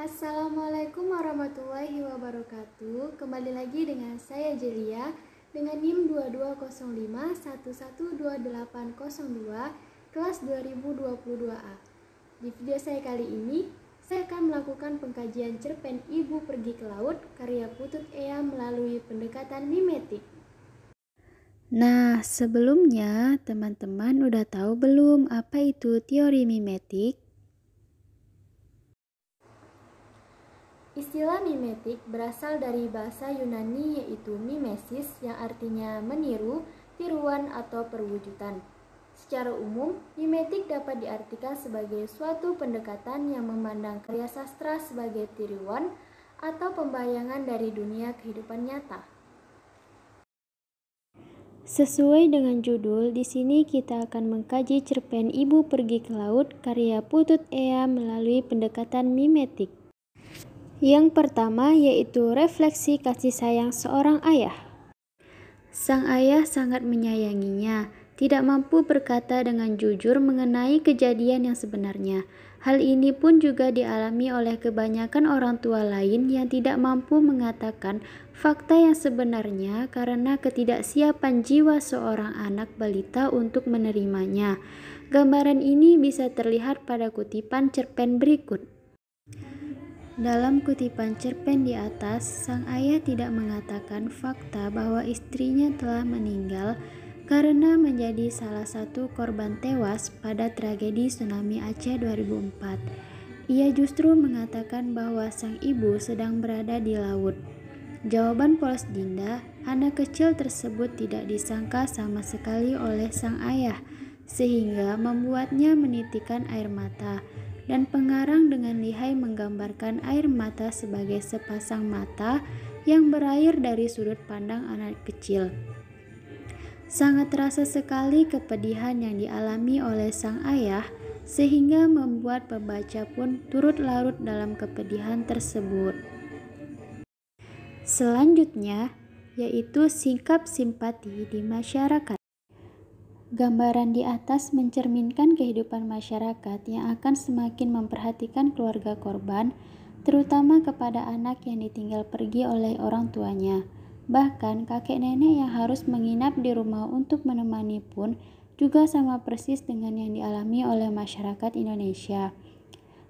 Assalamualaikum warahmatullahi wabarakatuh. Kembali lagi dengan saya Jelia dengan NIM 2205112802 kelas 2022A. Di video saya kali ini, saya akan melakukan pengkajian cerpen Ibu Pergi ke Laut karya Putut Ea melalui pendekatan mimetik. Nah, sebelumnya teman-teman udah tahu belum apa itu teori mimetik? Istilah mimetik berasal dari bahasa Yunani yaitu mimesis yang artinya meniru, tiruan atau perwujudan. Secara umum, mimetik dapat diartikan sebagai suatu pendekatan yang memandang karya sastra sebagai tiruan atau pembayangan dari dunia kehidupan nyata. Sesuai dengan judul, di sini kita akan mengkaji cerpen Ibu Pergi ke Laut karya Putut Ea melalui pendekatan mimetik. Yang pertama yaitu refleksi kasih sayang seorang ayah. Sang ayah sangat menyayanginya, tidak mampu berkata dengan jujur mengenai kejadian yang sebenarnya. Hal ini pun juga dialami oleh kebanyakan orang tua lain yang tidak mampu mengatakan fakta yang sebenarnya karena ketidaksiapan jiwa seorang anak balita untuk menerimanya. Gambaran ini bisa terlihat pada kutipan cerpen berikut. Dalam kutipan cerpen di atas, sang ayah tidak mengatakan fakta bahwa istrinya telah meninggal karena menjadi salah satu korban tewas pada tragedi tsunami Aceh 2004. Ia justru mengatakan bahwa sang ibu sedang berada di laut. Jawaban polos Dinda, anak kecil tersebut tidak disangka sama sekali oleh sang ayah, sehingga membuatnya menitikkan air mata. Dan pengarang dengan lihai menggambarkan air mata sebagai sepasang mata yang berair dari sudut pandang anak kecil. Sangat terasa sekali kepedihan yang dialami oleh sang ayah, sehingga membuat pembaca pun turut larut dalam kepedihan tersebut. Selanjutnya, yaitu sikap simpati di masyarakat. Gambaran di atas mencerminkan kehidupan masyarakat yang akan semakin memperhatikan keluarga korban, terutama kepada anak yang ditinggal pergi oleh orang tuanya. Bahkan kakek nenek yang harus menginap di rumah untuk menemani pun juga sama persis dengan yang dialami oleh masyarakat Indonesia.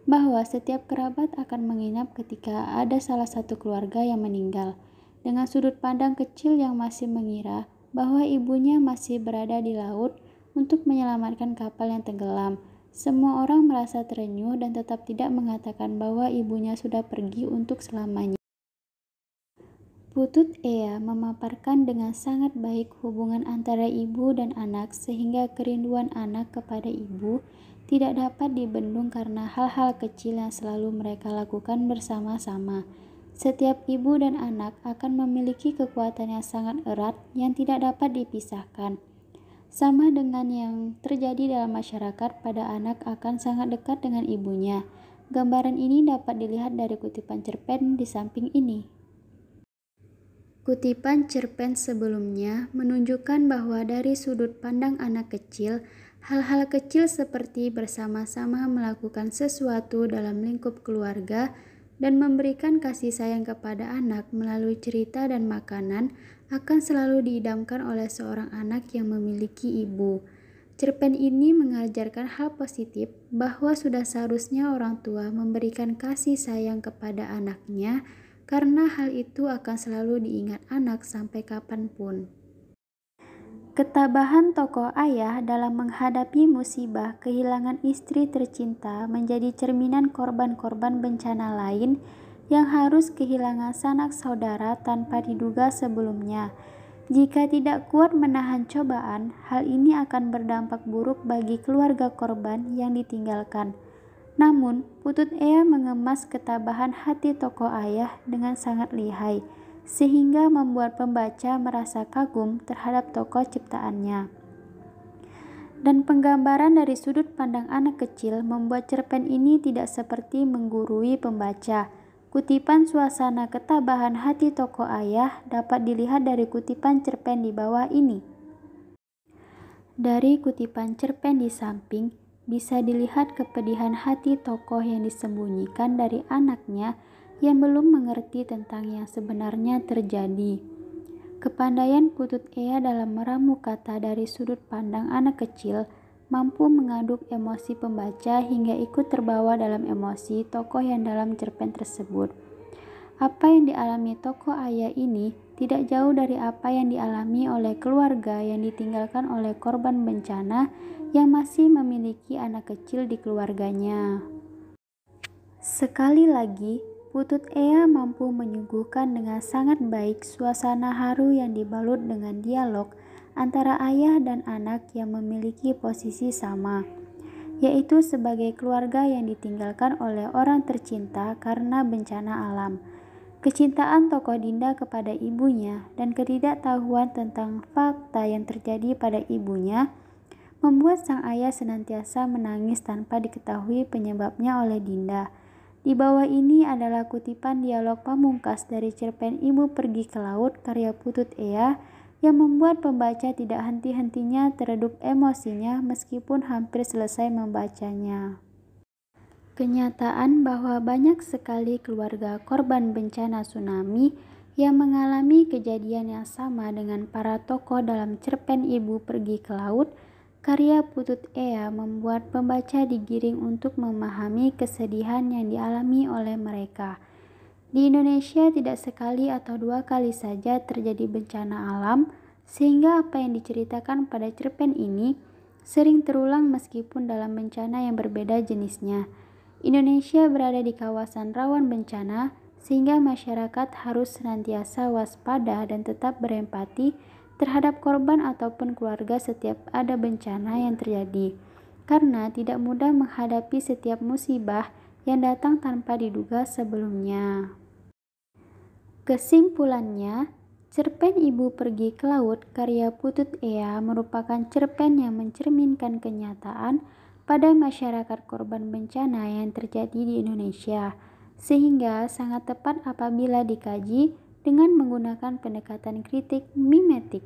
Bahwa setiap kerabat akan menginap ketika ada salah satu keluarga yang meninggal, dengan sudut pandang kecil yang masih mengira bahwa ibunya masih berada di laut untuk menyelamatkan kapal yang tenggelam. Semua orang merasa terenyuh dan tetap tidak mengatakan bahwa ibunya sudah pergi untuk selamanya. Putut Ea memaparkan dengan sangat baik hubungan antara ibu dan anak sehingga kerinduan anak kepada ibu tidak dapat dibendung karena hal-hal kecil yang selalu mereka lakukan bersama-sama. Setiap ibu dan anak akan memiliki kekuatan yang sangat erat yang tidak dapat dipisahkan. Sama dengan yang terjadi dalam masyarakat, pada anak akan sangat dekat dengan ibunya. Gambaran ini dapat dilihat dari kutipan cerpen di samping ini. Kutipan cerpen sebelumnya menunjukkan bahwa dari sudut pandang anak kecil, hal-hal kecil seperti bersama-sama melakukan sesuatu dalam lingkup keluarga dan memberikan kasih sayang kepada anak melalui cerita dan makanan akan selalu diidamkan oleh seorang anak yang memiliki ibu. Cerpen ini mengajarkan hal positif bahwa sudah seharusnya orang tua memberikan kasih sayang kepada anaknya karena hal itu akan selalu diingat anak sampai kapanpun. Ketabahan tokoh ayah dalam menghadapi musibah kehilangan istri tercinta menjadi cerminan korban-korban bencana lain yang harus kehilangan sanak saudara tanpa diduga sebelumnya. Jika tidak kuat menahan cobaan, hal ini akan berdampak buruk bagi keluarga korban yang ditinggalkan. Namun, Putut Ea mengemas ketabahan hati tokoh ayah dengan sangat lihai, sehingga membuat pembaca merasa kagum terhadap tokoh ciptaannya. Dan penggambaran dari sudut pandang anak kecil membuat cerpen ini tidak seperti menggurui pembaca. Kutipan suasana ketabahan hati tokoh ayah dapat dilihat dari kutipan cerpen di bawah ini. Dari kutipan cerpen di samping, bisa dilihat kepedihan hati tokoh yang disembunyikan dari anaknya yang belum mengerti tentang yang sebenarnya terjadi. Kepandaian Putut Ea dalam meramu kata dari sudut pandang anak kecil mampu mengaduk emosi pembaca hingga ikut terbawa dalam emosi tokoh yang dalam cerpen tersebut. Apa yang dialami tokoh ayah ini tidak jauh dari apa yang dialami oleh keluarga yang ditinggalkan oleh korban bencana yang masih memiliki anak kecil di keluarganya. Sekali lagi, Putut Ea mampu menyuguhkan dengan sangat baik suasana haru yang dibalut dengan dialog antara ayah dan anak yang memiliki posisi sama, yaitu sebagai keluarga yang ditinggalkan oleh orang tercinta karena bencana alam. Kecintaan tokoh Dinda kepada ibunya dan ketidaktahuan tentang fakta yang terjadi pada ibunya membuat sang ayah senantiasa menangis tanpa diketahui penyebabnya oleh Dinda. Di bawah ini adalah kutipan dialog pamungkas dari cerpen Ibu Pergi ke Laut karya Putut Ea yang membuat pembaca tidak henti-hentinya teredup emosinya meskipun hampir selesai membacanya. Kenyataan bahwa banyak sekali keluarga korban bencana tsunami yang mengalami kejadian yang sama dengan para tokoh dalam cerpen Ibu Pergi ke Laut karya Putut Ea membuat pembaca digiring untuk memahami kesedihan yang dialami oleh mereka. Di Indonesia tidak sekali atau dua kali saja terjadi bencana alam, sehingga apa yang diceritakan pada cerpen ini sering terulang meskipun dalam bencana yang berbeda jenisnya. Indonesia berada di kawasan rawan bencana, sehingga masyarakat harus senantiasa waspada dan tetap berempati terhadap korban ataupun keluarga setiap ada bencana yang terjadi, karena tidak mudah menghadapi setiap musibah yang datang tanpa diduga sebelumnya. Kesimpulannya, cerpen Ibu Pergi ke Laut karya Putut Ea merupakan cerpen yang mencerminkan kenyataan pada masyarakat korban bencana yang terjadi di Indonesia, sehingga sangat tepat apabila dikaji dengan menggunakan pendekatan kritik mimetik.